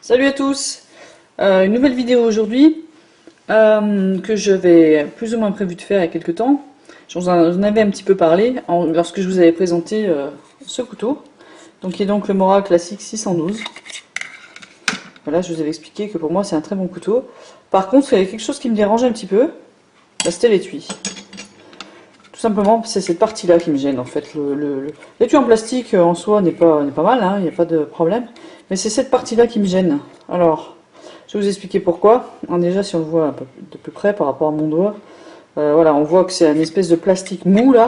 Salut à tous. Une nouvelle vidéo aujourd'hui que j'avais plus ou moins prévu de faire il y a quelques temps. J'en avais un petit peu parlé lorsque je vous avais présenté ce couteau, donc qui est donc le Mora Classic 612. Voilà, je vous avais expliqué que pour moi c'est un très bon couteau. Par contre, il y avait quelque chose qui me dérangeait un petit peu, c'était l'étui. Tout simplement, c'est cette partie-là qui me gêne en fait. L'étui en plastique en soi n'est pas mal, hein, il n'y a pas de problème. Mais c'est cette partie-là qui me gêne. Alors, je vais vous expliquer pourquoi. Alors déjà, si on le voit un peu de plus près par rapport à mon doigt, voilà, on voit que c'est une espèce de plastique mou là.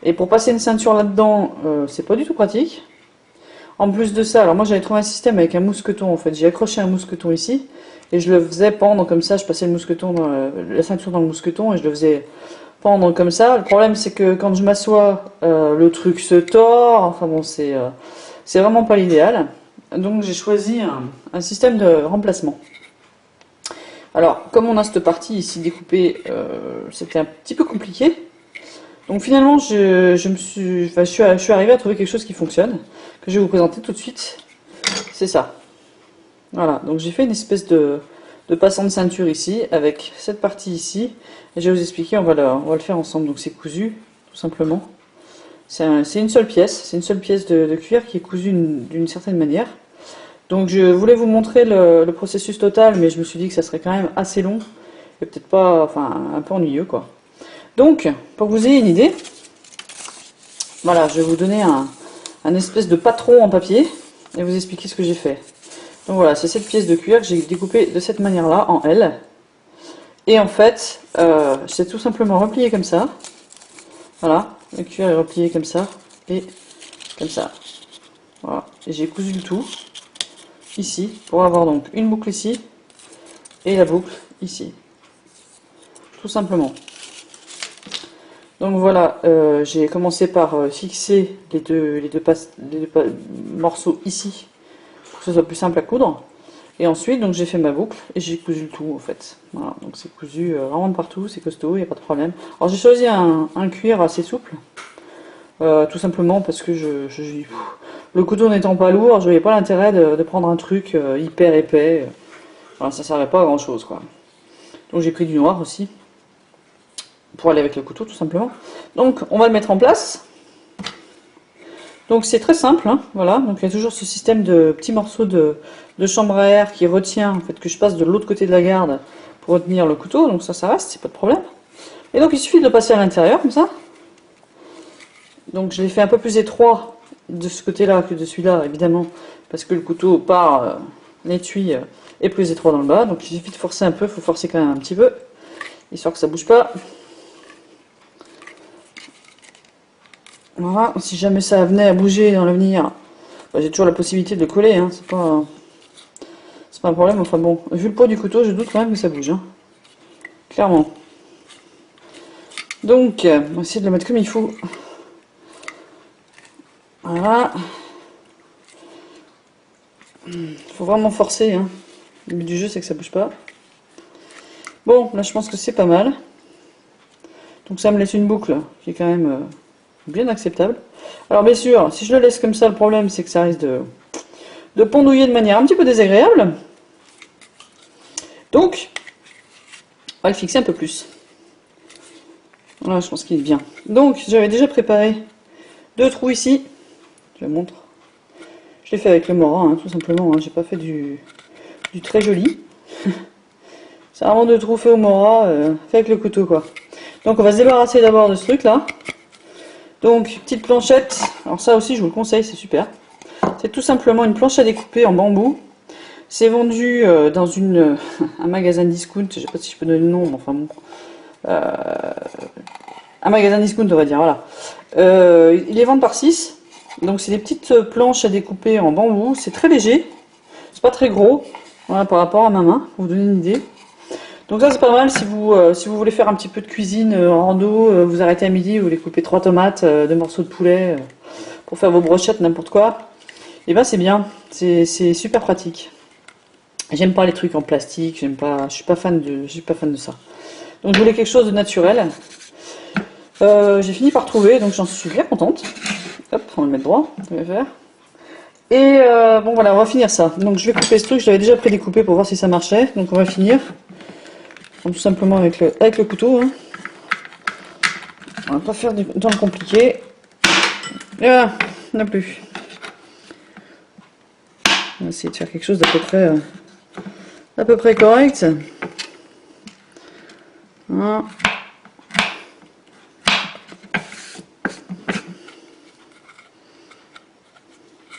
Et pour passer une ceinture là-dedans, c'est pas du tout pratique. En plus de ça, alors moi j'avais trouvé un système avec un mousqueton en fait. J'ai accroché un mousqueton ici et je le faisais pendre comme ça. Je passais le mousqueton dans la ceinture dans le mousqueton et je le faisais pendre comme ça. Le problème c'est que quand je m'assois, le truc se tord. Enfin bon, c'est vraiment pas l'idéal. Donc j'ai choisi un système de remplacement. Alors, comme on a cette partie ici découpée, c'était un petit peu compliqué. Donc finalement, je suis arrivé à trouver quelque chose qui fonctionne, que je vais vous présenter tout de suite. C'est ça. Voilà, donc j'ai fait une espèce de passant de ceinture ici, avec cette partie ici. Et je vais vous expliquer, on va le faire ensemble. Donc c'est cousu, tout simplement. C'est une seule pièce, de cuir qui est cousue d'une certaine manière. Donc je voulais vous montrer le processus total, mais je me suis dit que ça serait quand même assez long, et peut-être pas, enfin un peu ennuyeux quoi. Donc, pour que vous ayez une idée, voilà, je vais vous donner un espèce de patron en papier, et vous expliquer ce que j'ai fait. Donc voilà, c'est cette pièce de cuir que j'ai découpée de cette manière-là, en L. Et en fait, c'est tout simplement replié comme ça. Voilà, le cuir est replié comme ça, et comme ça. Voilà, et j'ai cousu le tout ici, pour avoir donc une boucle ici, et la boucle ici. Tout simplement. Donc voilà, j'ai commencé par fixer les deux morceaux ici, pour que ce soit plus simple à coudre. Et ensuite, donc j'ai fait ma boucle, et j'ai cousu le tout en fait. Voilà, donc c'est cousu vraiment de partout, c'est costaud, il n'y a pas de problème. Alors j'ai choisi un cuir assez souple, tout simplement parce que le couteau n'étant pas lourd, je voyais pas l'intérêt de prendre un truc hyper épais. Voilà, ça servait pas à grand chose quoi. Donc j'ai pris du noir aussi, pour aller avec le couteau tout simplement. Donc on va le mettre en place. Donc c'est très simple, hein, voilà. Donc il y a toujours ce système de petits morceaux de chambre à air qui retient, en fait, que je passe de l'autre côté de la garde pour retenir le couteau. Donc ça reste, c'est pas de problème. Et donc il suffit de le passer à l'intérieur comme ça. Donc je l'ai fait un peu plus étroit de ce côté-là que de celui-là, évidemment, parce que le couteau part, l'étui est plus étroit dans le bas. Donc il suffit de forcer un peu, il faut forcer quand même un petit peu, histoire que ça bouge pas. Voilà, si jamais ça venait à bouger dans l'avenir, bah, j'ai toujours la possibilité de le coller, hein, c'est pas un problème. Enfin bon, vu le poids du couteau, je doute quand même que ça bouge, hein, clairement. Donc, on va essayer de le mettre comme il faut. Voilà. Faut vraiment forcer, hein. Le but du jeu, c'est que ça bouge pas. Bon, là, je pense que c'est pas mal. Donc ça me laisse une boucle qui est quand même bien acceptable. Alors bien sûr, si je le laisse comme ça, le problème c'est que ça risque de pendouiller de manière un petit peu désagréable. Donc, on va le fixer un peu plus. Voilà, je pense qu'il est bien. Donc, j'avais déjà préparé 2 trous ici. Je le montre. Je l'ai fait avec le Mora, hein, tout simplement. Hein. J'ai pas fait du très joli. C'est vraiment 2 trous faits au Mora, fait avec le couteau, quoi. Donc, on va se débarrasser d'abord de ce truc-là. Donc, petite planchette. Alors ça aussi, je vous le conseille, c'est super. C'est tout simplement une planche à découper en bambou. C'est vendu dans un magasin discount. Je sais pas si je peux donner le nom, mais enfin bon. Un magasin discount, on va dire, voilà. Il les vend par 6. Donc, c'est des petites planches à découper en bambou. C'est très léger. C'est pas très gros. Voilà, par rapport à ma main, pour vous donner une idée. Donc ça c'est pas mal si vous voulez faire un petit peu de cuisine en rando, vous arrêtez à midi, vous voulez couper 3 tomates, 2 morceaux de poulet pour faire vos brochettes, n'importe quoi. Et ben c'est bien, c'est super pratique. J'aime pas les trucs en plastique, je suis pas fan de ça. Donc je voulais quelque chose de naturel. J'ai fini par trouver, donc j'en suis bien contente. Hop, on va le mettre droit, on va faire. Et bon voilà, on va finir ça. Donc je vais couper ce truc, je l'avais déjà prédécoupé pour voir si ça marchait. Donc on va finir. Donc, tout simplement avec le couteau. Hein. On va pas faire du temps compliqué. Et voilà, on n'a plus. On va essayer de faire quelque chose d'à peu près correct. Voilà.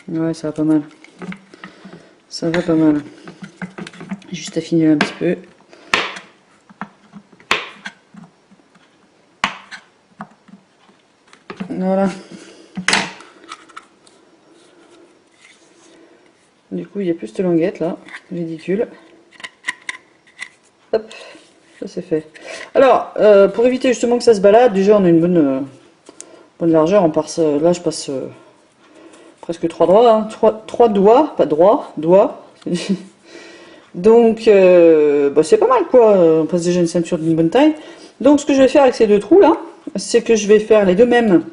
Ouais, ça va pas mal. Ça va pas mal. Juste affiner un petit peu. Voilà. Du coup, il n'y a plus cette languette là. Ridicule. Hop, ça c'est fait. Alors, pour éviter justement que ça se balade, déjà on a une bonne largeur. On passe, là, je passe presque 3 doigts. Hein. 3 doigts, pas droit, doigts. Donc, bah, c'est pas mal quoi. On passe déjà une ceinture d'une bonne taille. Donc, ce que je vais faire avec ces deux trous là, c'est que je vais faire les deux mêmes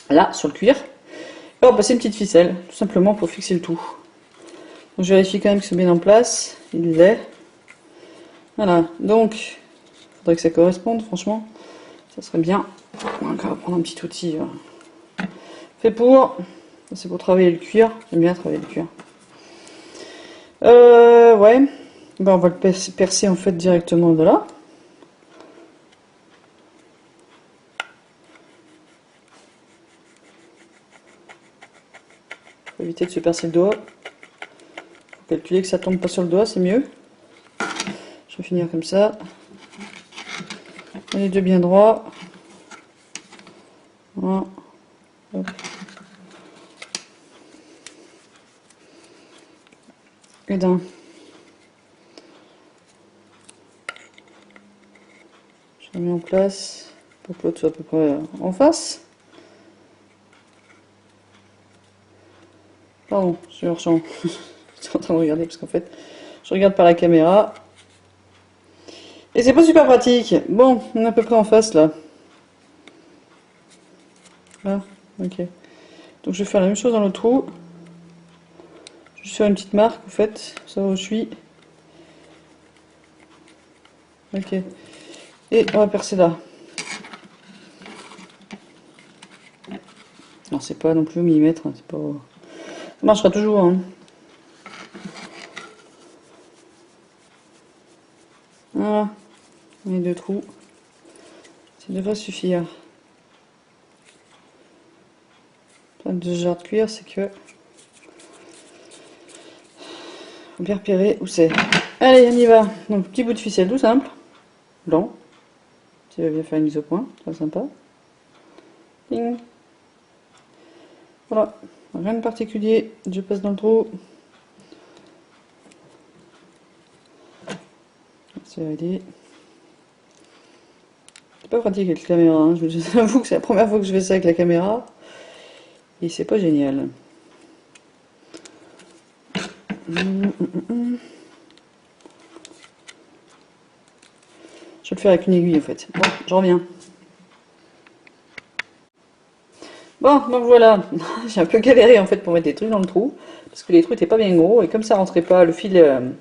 là sur le cuir. Et on va passer une petite ficelle, tout simplement pour fixer le tout. Donc, je vérifie quand même que c'est bien en place. Il l'est. Voilà. Donc, il faudrait que ça corresponde, franchement. Ça serait bien. Donc, on va prendre un petit outil fait pour. C'est pour travailler le cuir. J'aime bien travailler le cuir. Ouais. Ben, on va le percer en fait directement de là. Faut éviter de se percer le doigt. Faut calculer que ça tombe pas sur le doigt, c'est mieux. Je vais finir comme ça. Les deux bien droits. Voilà. Hop. Et d'un. Je remets en place pour que l'autre soit à peu près en face. Pardon, je suis hors champ. J'étais en train de regarder parce qu'en fait, je regarde par la caméra. Et c'est pas super pratique. Bon, on est à peu près en face là. Là, ok. Donc je vais faire la même chose dans l'autre trou. Je vais faire une petite marque en fait, ça va où je suis. Ok. Et on va percer là. Alors c'est pas non plus au millimètre, hein, c'est pas. Ça marchera toujours. Hein. Voilà. Les deux trous. Ça devrait suffire. Le problème de ce genre de cuir, c'est que faut bien repérer où c'est. Allez, on y va. Donc petit bout de ficelle tout simple. Blanc. Tu vas bien faire une mise au point, très sympa. Ding. Voilà, rien de particulier, je passe dans le trou. C'est validé. C'est pas pratique avec la caméra, hein. Je vous avoue que c'est la première fois que je fais ça avec la caméra. Et c'est pas génial. Je vais le faire avec une aiguille en fait. Bon, je reviens. Bon, donc voilà, j'ai un peu galéré en fait pour mettre des trucs dans le trou, parce que les trous étaient pas bien gros, et comme ça rentrait pas, le fil,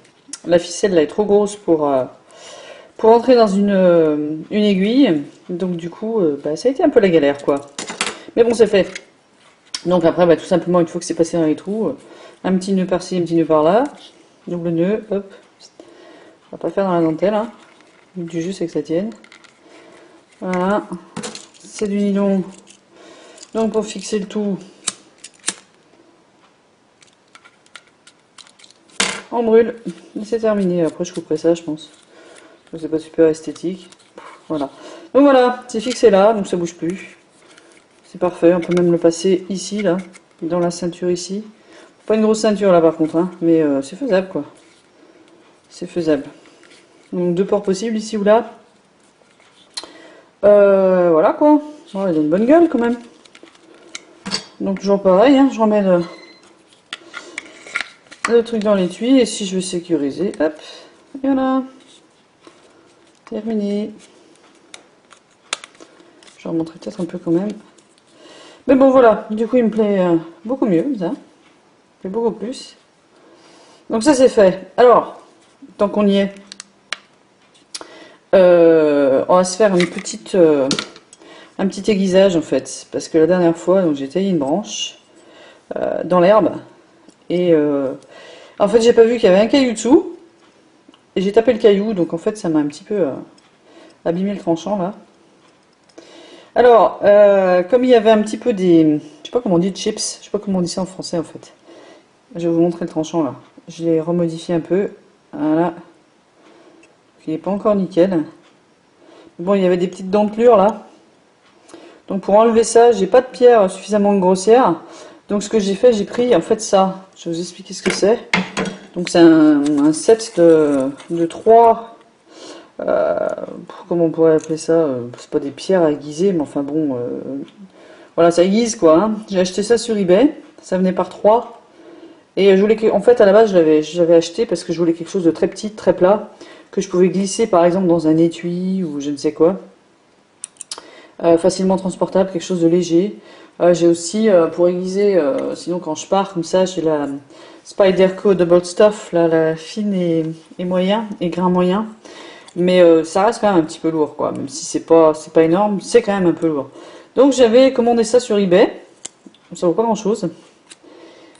la ficelle là est trop grosse pour entrer dans une aiguille, donc du coup, bah, ça a été un peu la galère quoi. Mais bon, c'est fait. Donc après, bah, tout simplement, une fois que c'est passé dans les trous, un petit nœud par-ci, un petit nœud par-là, double nœud, hop. On va pas le faire dans la dentelle, hein. Du jus c'est que ça tienne. Voilà, c'est du nylon. Donc pour fixer le tout, on brûle, et c'est terminé. Après je couperai ça je pense. C'est pas super esthétique. Voilà. Donc voilà, c'est fixé là, donc ça bouge plus. C'est parfait, on peut même le passer ici, là, dans la ceinture ici. Pas une grosse ceinture là par contre, hein, mais c'est faisable quoi. C'est faisable. Donc deux ports possibles ici ou là. Voilà quoi. Oh, il a une bonne gueule quand même. Donc toujours pareil, hein, je remets le truc dans l'étui et si je veux sécuriser, hop, et voilà. Terminé. Je vais remontrer peut-être un peu quand même. Mais bon voilà, du coup il me plaît beaucoup mieux ça. fait beaucoup plus. Donc ça c'est fait. Alors, tant qu'on y est, on va se faire une petite, un petit aiguisage en fait. Parce que la dernière fois, donc j'ai taillé une branche dans l'herbe. Et en fait, j'ai pas vu qu'il y avait un caillou dessous. Et j'ai tapé le caillou, donc en fait, ça m'a un petit peu abîmé le tranchant là. Alors, comme il y avait un petit peu des... Je sais pas comment on dit chips, je sais pas comment on dit ça en français en fait. Je vais vous montrer le tranchant là. Je l'ai remodifié un peu. Voilà. Il n'est pas encore nickel. Bon, il y avait des petites dentelures là. Donc pour enlever ça, j'ai pas de pierre suffisamment grossière. Donc ce que j'ai fait, j'ai pris en fait ça. Je vais vous expliquer ce que c'est. Donc c'est un set de 3... comment on pourrait appeler ça, c'est pas des pierres à aiguiser, mais enfin bon, voilà, ça aiguise quoi. Hein. J'ai acheté ça sur eBay, ça venait par 3. Et je voulais en fait, à la base, j'avais acheté parce que je voulais quelque chose de très petit, très plat, que je pouvais glisser par exemple dans un étui ou je ne sais quoi. Facilement transportable, quelque chose de léger. J'ai aussi, pour aiguiser, sinon quand je pars comme ça, j'ai la Spyderco Double Stuff, là, la fine et moyen, et grain moyen. Mais ça reste quand même un petit peu lourd, quoi. Même si c'est pas énorme, c'est quand même un peu lourd. Donc j'avais commandé ça sur eBay. Ça vaut pas grand chose.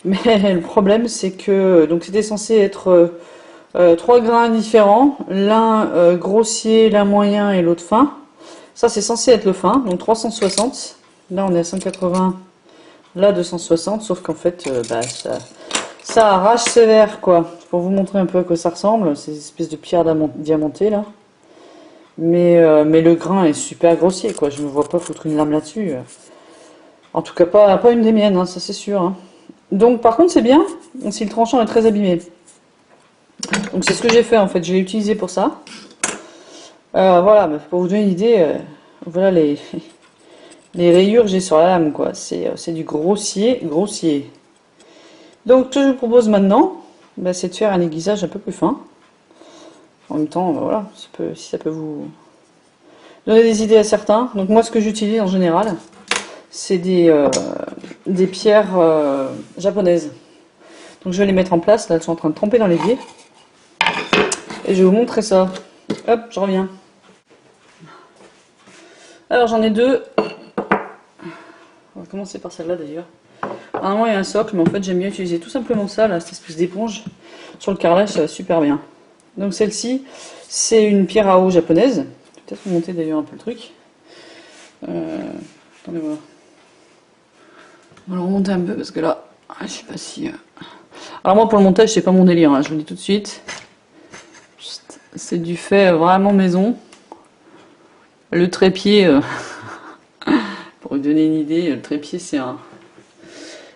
Mais le problème, c'est que donc c'était censé être 3 grains différents. L'un grossier, l'un moyen et l'autre fin. Ça, c'est censé être le fin. Donc 360. Là, on est à 180. Là, 260. Sauf qu'en fait, bah, ça arrache sévère, quoi. Pour vous montrer un peu à quoi ça ressemble. Ces espèces de pierres diamantées, là. Mais le grain est super grossier, quoi. Je ne me vois pas foutre une lame là-dessus. En tout cas, pas une des miennes, hein, ça c'est sûr. Hein. Donc, par contre, c'est bien si le tranchant est très abîmé. Donc, c'est ce que j'ai fait, en fait. Je l'ai utilisé pour ça. Voilà, pour vous donner une idée, voilà les rayures que j'ai sur la lame, quoi. C'est du grossier. Donc, ce que je vous propose maintenant, bah, c'est de faire un aiguisage un peu plus fin. En même temps, voilà, si ça peut vous donner des idées à certains. Donc, moi, ce que j'utilise en général, c'est des pierres japonaises. Donc, je vais les mettre en place. Là, elles sont en train de tremper dans l'évier. Et je vais vous montrer ça. Hop, je reviens. Alors, j'en ai deux. On va commencer par celle-là, d'ailleurs. Normalement, il y a un socle, mais en fait, j'aime bien utiliser tout simplement ça, là, cette espèce d'éponge. Sur le carrelage, ça va super bien. Donc, celle-ci, c'est une pierre à eau japonaise. Je vais peut-être vous monter d'ailleurs un peu le truc. Attendez voir. On va le remonter un peu parce que là, je sais pas si. Alors, moi, pour le montage, c'est pas mon délire, hein, je vous le dis tout de suite. C'est du fait vraiment maison. Le trépied, pour vous donner une idée, le trépied,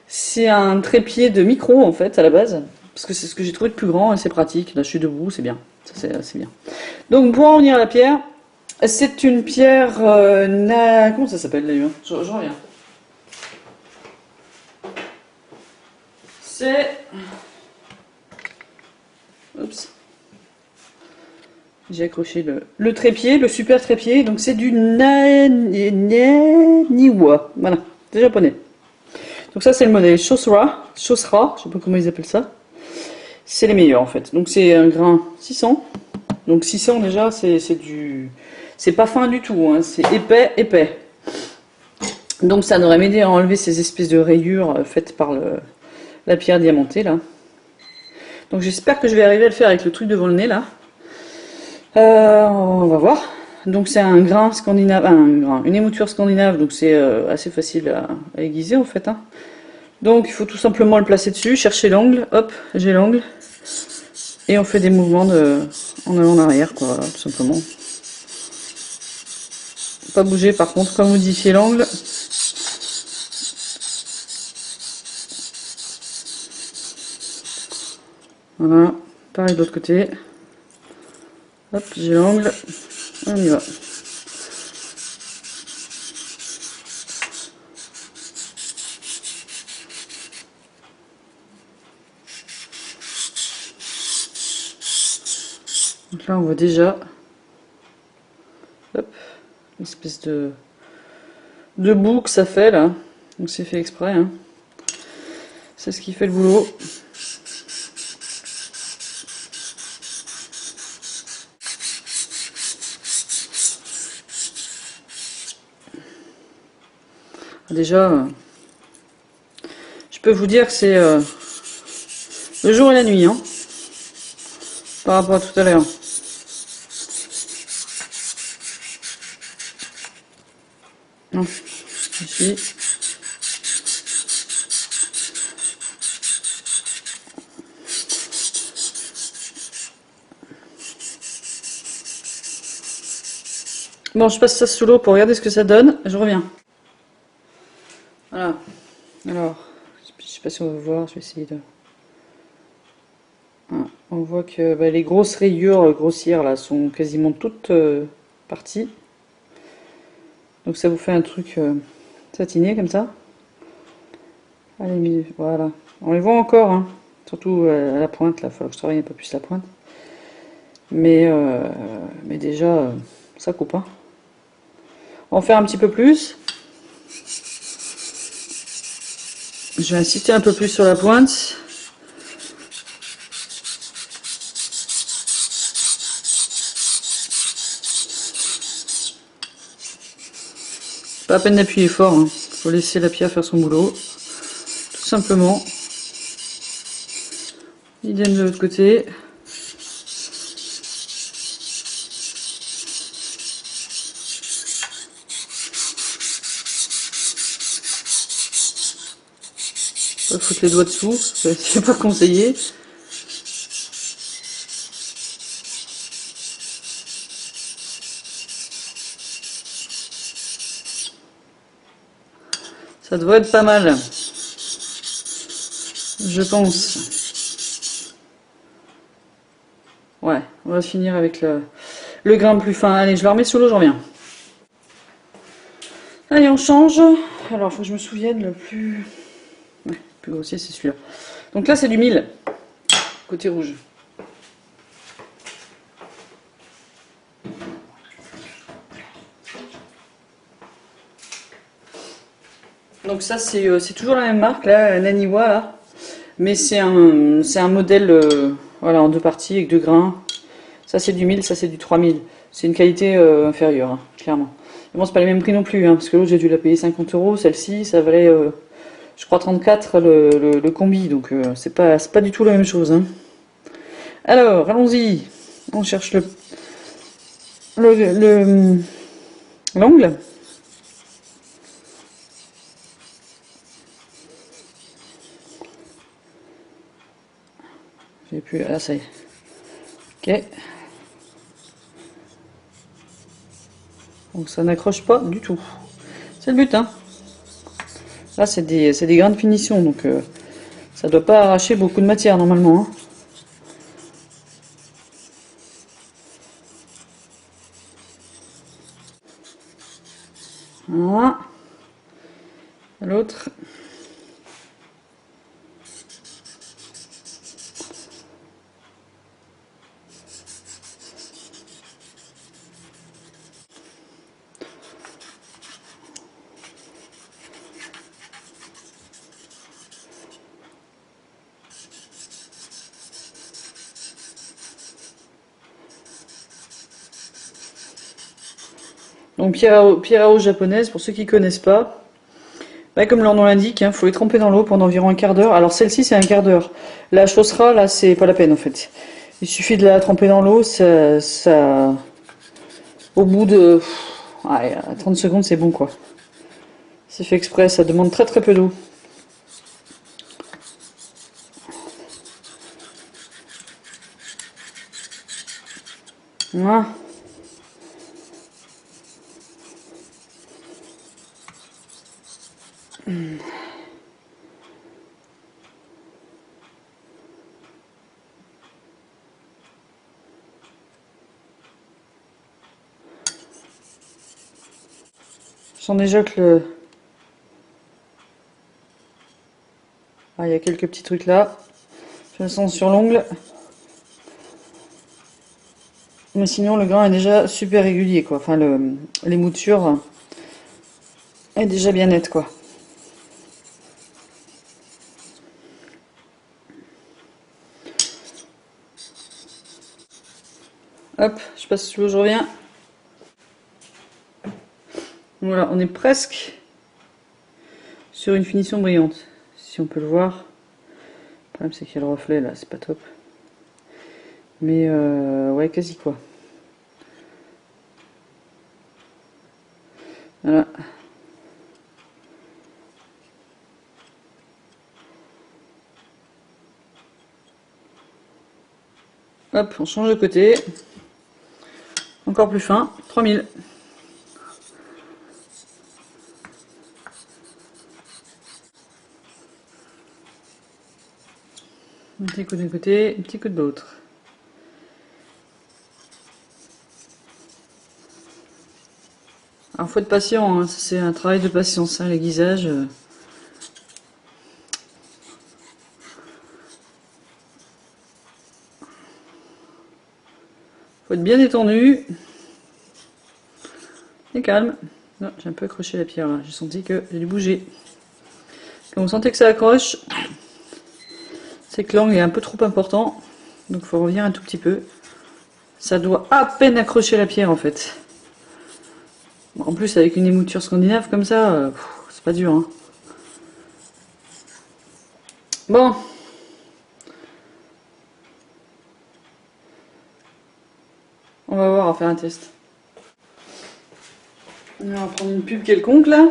c'est un trépied de micro en fait à la base, parce que c'est ce que j'ai trouvé de plus grand et c'est pratique. Là, je suis debout, c'est bien. Ça, c'est bien. Donc, pour en revenir à la pierre, c'est une pierre. Comment ça s'appelle d'ailleurs? Je reviens. C'est. Oups. J'ai accroché le trépied, le super trépied. Donc, c'est du Naniwa. Voilà, c'est japonais. Donc, ça, c'est le modèle Shosra. Je sais pas comment ils appellent ça. C'est les meilleurs en fait. Donc, c'est un grain 600. Donc 600 déjà, c'est pas fin du tout, hein, c'est épais. Donc ça devrait m'aider à enlever ces espèces de rayures faites par la pierre diamantée là. Donc j'espère que je vais arriver à le faire avec le truc devant le nez là. On va voir. Donc c'est un grain scandinave, une émouture scandinave, donc c'est assez facile à aiguiser en fait. Hein. Donc il faut tout simplement le placer dessus, chercher l'angle, hop, j'ai l'angle. Et on fait des mouvements en allant en arrière, quoi, voilà, tout simplement. Pas bouger par contre, pas modifier l'angle. Voilà, pareil de l'autre côté. Hop, j'ai l'angle, on y va. Donc là on voit déjà l'espèce de bout que ça fait là. Donc c'est fait exprès. Hein. C'est ce qui fait le boulot. Déjà, je peux vous dire que c'est le jour et la nuit, hein, par rapport à tout à l'heure. Non, ici. Bon, je passe ça sous l'eau pour regarder ce que ça donne. Je reviens. Voilà. Alors, je sais pas si on va voir, je vais essayer de... Voilà. On voit que les grosses rayures grossières là sont quasiment toutes parties. Donc ça vous fait un truc satiné comme ça. Allez, voilà. On les voit encore, hein. Surtout à la pointe là, il va falloir que je travaille un peu plus la pointe. Mais déjà, ça coupe, hein. On va en faire un petit peu plus. Je vais insister un peu plus sur la pointe. Pas à peine d'appuyer fort, hein. Faut laisser la pierre faire son boulot. Tout simplement. Idem de l'autre côté. Pas foutre les doigts dessous, c'est pas conseillé. Ça devrait être pas mal. Je pense. Ouais, on va finir avec le grain plus fin. Allez, je le remets sous l'eau, j'en reviens. Allez, on change. Alors, il faut que je me souvienne le plus... Ouais, le plus grossier, c'est celui-là. Donc là, c'est du 1000, côté rouge. Donc ça, c'est toujours la même marque, là, Naniwa, là. Mais c'est un modèle voilà, en deux parties, avec deux grains. Ça, c'est du 1000, ça, c'est du 3000. C'est une qualité inférieure, hein, clairement. Mais bon, c'est pas les mêmes prix non plus, hein, parce que l'autre, j'ai dû la payer 50 €. Celle-ci, ça valait, je crois, 34 le combi. Donc, c'est pas du tout la même chose. Hein. Alors, allons-y. On cherche l'ongle. J'ai plus... Ah, ça y est. Ok. Donc ça n'accroche pas du tout. C'est le but, hein. Là, c'est des grains de finition, donc ça doit pas arracher beaucoup de matière normalement. Hein. Voilà. L'autre. Donc pierre à eau japonaise, pour ceux qui connaissent pas, comme leur nom l'indique, il faut les tremper dans l'eau pendant environ un quart d'heure. Alors celle-ci c'est un quart d'heure. La chaussera, là c'est pas la peine en fait. Il suffit de la tremper dans l'eau, au bout de 30 secondes c'est bon quoi. C'est fait exprès, ça demande très très peu d'eau. Voilà. Je sens déjà que il y a quelques petits trucs là. Je le sens sur l'ongle. Mais sinon le grain est déjà super régulier quoi. Enfin les moutures est déjà bien nette quoi. Hop, je passe sous l'eau, je reviens. Voilà, on est presque sur une finition brillante. Si on peut le voir. Le problème c'est qu'il y a le reflet là, c'est pas top. Mais ouais, quasi quoi. Voilà. Hop, on change de côté. Encore plus fin, 3000. Un petit coup d'un côté, un petit coup de l'autre. Alors faut être patient, hein. C'est un travail de patience, hein, l'aiguisage. Faut être bien détendu. Et calme. Non, j'ai un peu accroché la pierre là, j'ai senti que j'ai dû bouger. Quand vous sentez que ça accroche, c'est que l'angle est un peu trop important. Donc il faut revenir un tout petit peu. Ça doit à peine accrocher la pierre en fait. En plus avec une émouture scandinave comme ça, c'est pas dur. Hein. Bon. On va voir, on va faire un test. On va prendre une pub quelconque là.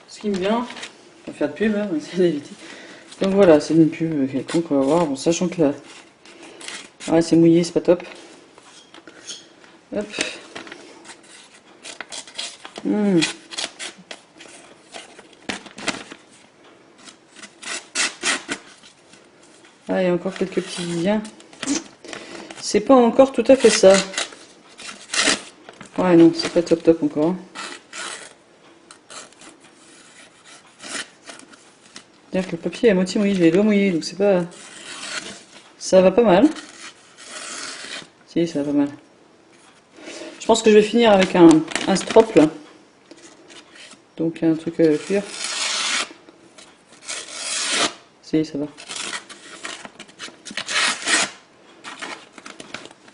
Ce qui me vient. On va faire de pub, hein, on va essayer d'éviter. Donc voilà, c'est une pub quelconque, on va voir. Bon, sachant que là. Ouais, c'est mouillé, c'est pas top. Hop. Ah, il y a encore quelques petits liens. C'est pas encore tout à fait ça. Ouais, non, c'est pas top top encore. C'est-à-dire que le papier est à moitié mouillé, j'ai les doigts mouillés, donc c'est pas... Ça va pas mal. Si, ça va pas mal. Je pense que je vais finir avec un strop là. Donc un truc cuir. Si, ça va.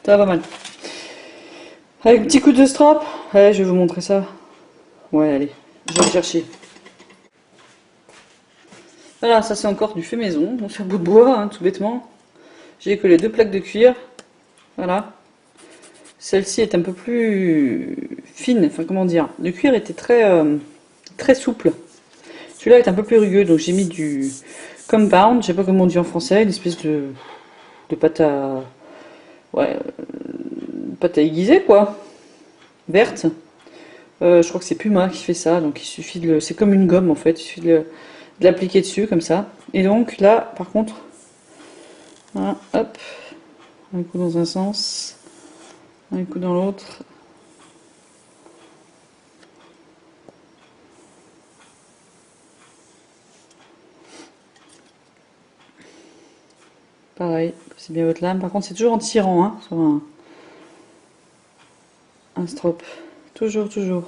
Ça va pas mal. Avec un petit coup de strap. Ouais, je vais vous montrer ça. Ouais, allez, je vais le chercher. Voilà, ça c'est encore du fait maison, donc c'est un bout de bois, hein, tout bêtement. J'ai collé 2 plaques de cuir. Voilà. Celle-ci est un peu plus fine, enfin comment dire. Le cuir était très souple. Celui-là est un peu plus rugueux, donc j'ai mis du compound, je sais pas comment on dit en français, une espèce de pâte à... Ouais, pâte à aiguiser quoi. Verte. Je crois que c'est Puma qui fait ça, donc il suffit de le... C'est comme une gomme en fait, il suffit de l'appliquer dessus comme ça. Et donc là, par contre, voilà, hop, un coup dans un sens, un coup dans l'autre. Pareil, c'est bien votre lame. Par contre, c'est toujours en tirant, hein, sur un strop. Toujours, toujours.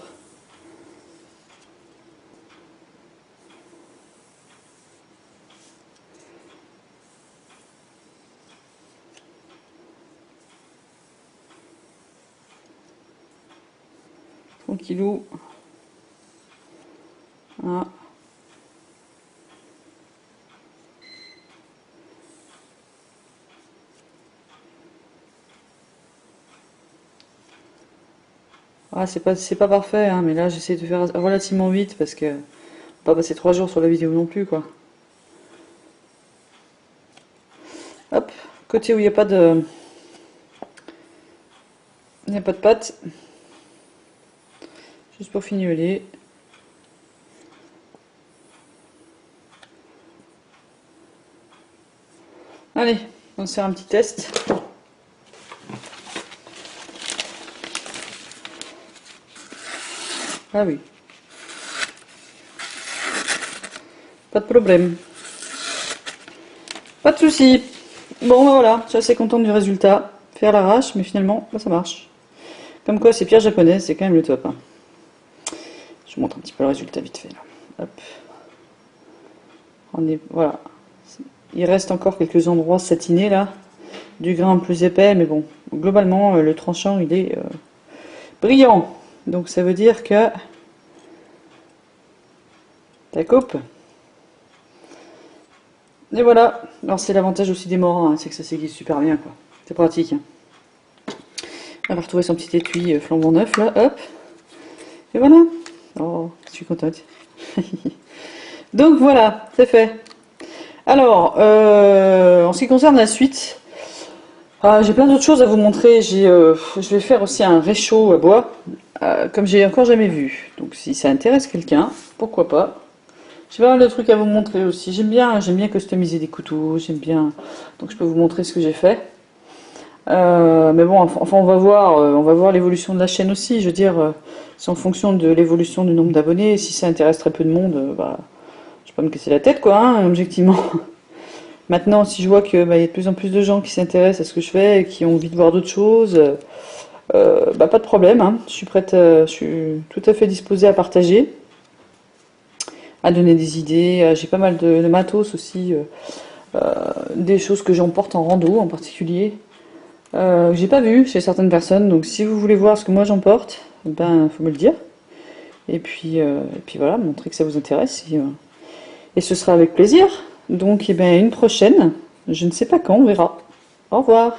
Tranquillou. Voilà. Ah, c'est pas parfait, hein, mais là j'essaie de faire relativement vite parce que pas passer 3 jours sur la vidéo non plus, quoi. Hop, côté où il n'y a pas de pâte, juste pour fignoler. Allez, on va se faire un petit test. Ah oui. Pas de problème. Pas de soucis. Bon, ben voilà, je suis assez contente du résultat. Faire l'arrache, mais finalement, bah, ça marche. Comme quoi, ces pierres japonaises, c'est quand même le top. Hein. Je vous montre un petit peu le résultat vite fait. Là. Hop. On est, voilà. Il reste encore quelques endroits satinés là, du grain plus épais, mais bon, globalement le tranchant il est brillant. Donc ça veut dire que ça coupe. Et voilà. Alors c'est l'avantage aussi des morins, hein, c'est que ça s'aiguise super bien quoi. C'est pratique. Hein. On va retrouver son petit étui flambant neuf là, hop. Et voilà. Oh, je suis contente. Donc voilà, c'est fait. Alors, en ce qui concerne la suite, j'ai plein d'autres choses à vous montrer. Je vais faire aussi un réchaud à bois, comme j'ai encore jamais vu. Donc si ça intéresse quelqu'un, pourquoi pas. J'ai pas mal de trucs à vous montrer aussi. J'aime bien customiser des couteaux, j'aime bien. Donc je peux vous montrer ce que j'ai fait. Mais bon, enfin on va voir l'évolution de la chaîne aussi. Je veux dire, c'est en fonction de l'évolution du nombre d'abonnés. Si ça intéresse très peu de monde, je vais pas me casser la tête quoi, hein, objectivement. Maintenant, si je vois que y a de plus en plus de gens qui s'intéressent à ce que je fais et qui ont envie de voir d'autres choses, pas de problème. Hein. Je suis prête, je suis tout à fait disposée à partager, à donner des idées. J'ai pas mal de matos aussi, des choses que j'emporte en rando en particulier. Que j'ai pas vu chez certaines personnes, donc si vous voulez voir ce que moi j'emporte, faut me le dire. Et puis voilà, montrer que ça vous intéresse, et ce sera avec plaisir. Donc une prochaine, je ne sais pas quand, on verra. Au revoir.